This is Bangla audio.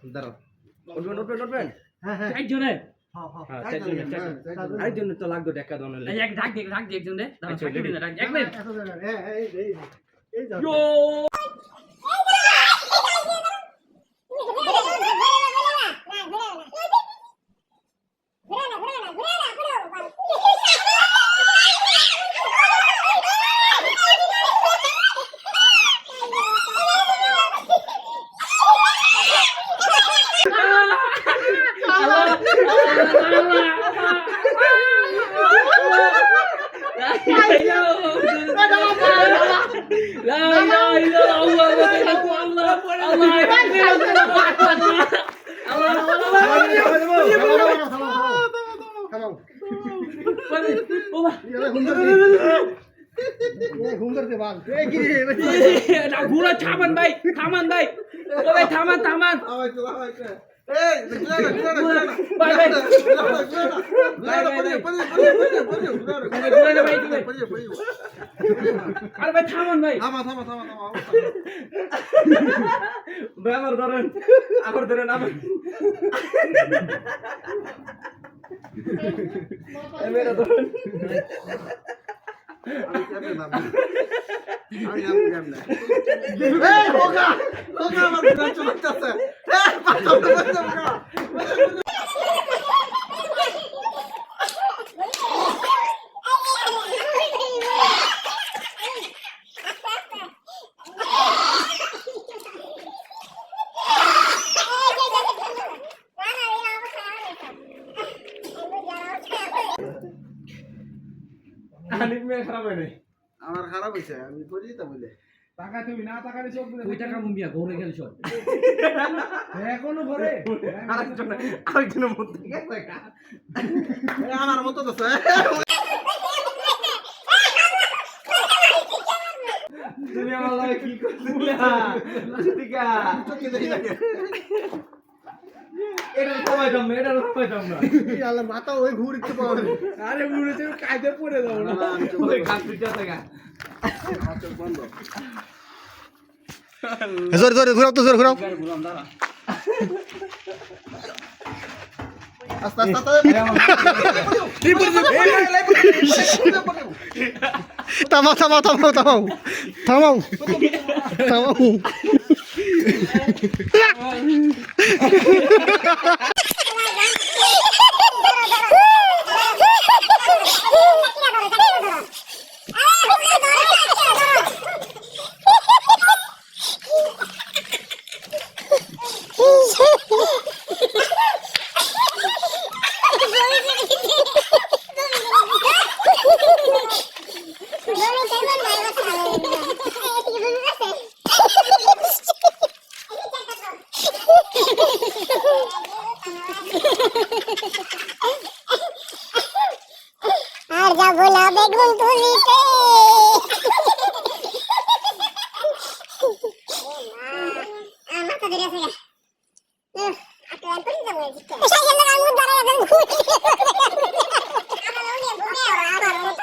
দাঁড়াও উঠবেন হ্যাঁ একজনে হ্যাঁ আরেকজন তো লাগতো টাকা দাও না এক ডাক দে একজনে দাঁড়া সাকিব না ডাক এক মিনিট এই যা ইয়ো থামান ভাই থামান আরে ভাই থামান ভাই আমার ধরেন আমার মেরা ধরেন আমার খারাপ হয়েছে আমি বুঝি তো বলে টাকা তুমি না টাকা সব ওই টাকা মুমিয়া ঘরে গেল সব এখনো ঘরে আরেকজনের মধ্যে গেছে আমার মতো তো তুমি আমার লাগে কি করছিলা এটা সবাই না মাথা ওই ঘুরতে পারে আরে বুড়েছে কাজে পড়ে দাও না ওই কাপড়টা থেকে বন্ধ জোরে জোরে ঘুরাও তো জোরে ঘুরাও ঘুরাম দাঁড়া আস্তে আস্তে থামাও থামাও থামাও থামাও থামাও থামাও আর যাবো না বেগুন তুলিতে আমার তো ধরে আছে আটলান তুলি যাবো সাইকেল লাগা আঙুর দাঁড়ায় একদম ঘুরে আমার মতো